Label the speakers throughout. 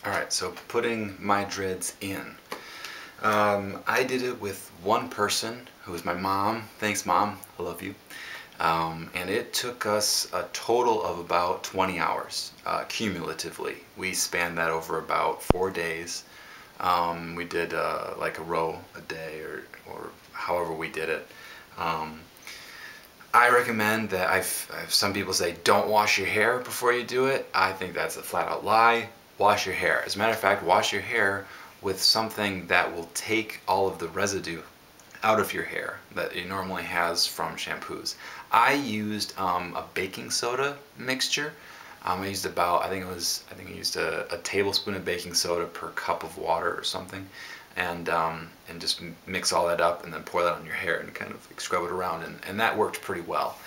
Speaker 1: Alright, so putting my dreads in. I did it with one person, who was my mom. Thanks, Mom. I love you. And it took us a total of about 20 hours, cumulatively. We spanned that over about 4 days. We did like a row a day, or however we did it. I recommend that some people say don't wash your hair before you do it. I think that's a flat out lie. Wash your hair. As a matter of fact, wash your hair with something that will take all of the residue out of your hair that it normally has from shampoos. I used a baking soda mixture. I used about, I think I used a tablespoon of baking soda per cup of water or something, and just mix all that up and then pour that on your hair and kind of scrub it around, and that worked pretty well.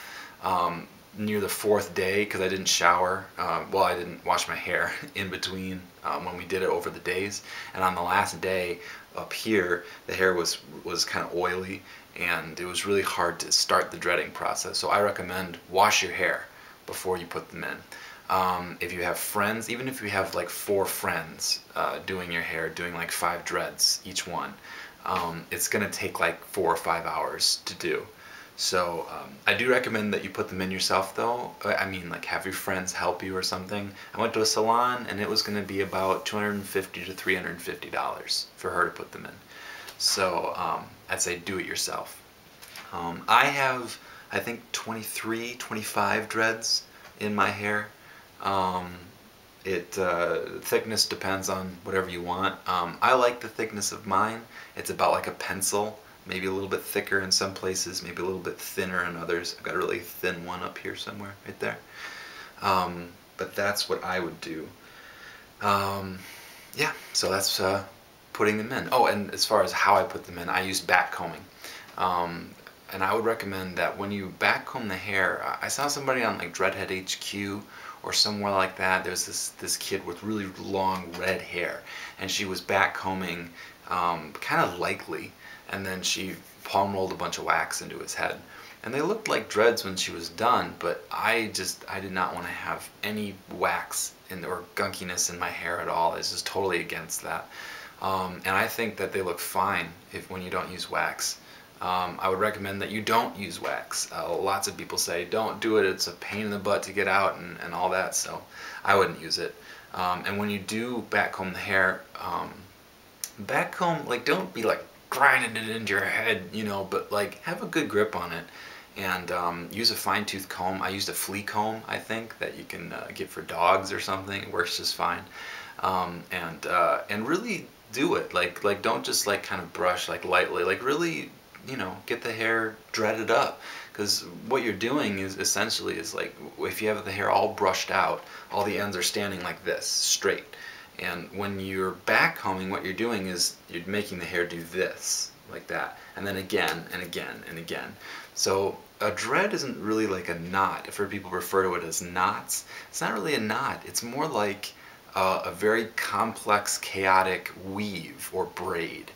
Speaker 1: Near the 4th day, because I didn't shower, well, I didn't wash my hair in between when we did it over the days, and on the last day up here the hair was kind of oily and it was really hard to start the dreading process. So I recommend wash your hair before you put them in. If you have friends, even if you have like 4 friends doing your hair, doing like 5 dreads each one, it's gonna take like 4 or 5 hours to do. So I do recommend that you put them in yourself though. I mean, like, have your friends help you or something. I went to a salon and it was going to be about $250 to $350 for her to put them in. So I'd say do it yourself. I have, I think, 23, 25 dreads in my hair. Thickness depends on whatever you want. I like the thickness of mine. It's about like a pencil. Maybe a little bit thicker in some places, maybe a little bit thinner in others. I've got a really thin one up here somewhere, right there. But that's what I would do. Yeah, so that's putting them in. Oh, and as far as how I put them in, I use back combing. And I would recommend that when you back comb the hair, I saw somebody on like Dreadhead HQ or somewhere like that. There's this kid with really long red hair, and she was back combing kind of lightly, and then she palm rolled a bunch of wax into his head. And they looked like dreads when she was done, but I did not want to have any wax or gunkiness in my hair at all. I was just totally against that. And I think that they look fine when you don't use wax. I would recommend that you don't use wax. Lots of people say don't do it, it's a pain in the butt to get out and all that, so I wouldn't use it. And when you do back comb the hair, back comb, like, don't be like grinding it into your head, you know, but like have a good grip on it, and use a fine-tooth comb. I used a flea comb, I think, that you can get for dogs or something. It works just fine. And really do it. Like don't just like kind of brush like lightly. Like really, you know, get the hair dreaded up. Because what you're doing is essentially like, if you have the hair all brushed out, all the ends are standing like this, straight. And when you're back combing, what you're doing is you're making the hair do this, like that, and then again and again and again. So a dread isn't really like a knot. I've heard people refer to it as knots. It's not really a knot. It's more like a very complex, chaotic weave or braid.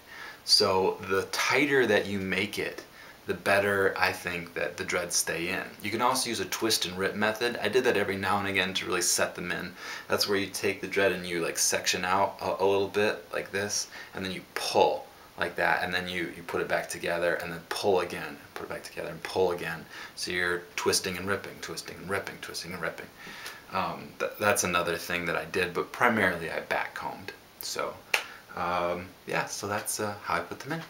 Speaker 1: So the tighter that you make it, the better I think that the dreads stay in. You can also use a twist and rip method. I did that every now and again to really set them in. That's where you take the dread and you like section out a little bit like this, and then you pull like that, and then you put it back together, and then pull again, put it back together and pull again. So you're twisting and ripping, twisting and ripping, twisting and ripping. That's another thing that I did, but primarily I back combed. So yeah, so that's how I put them in.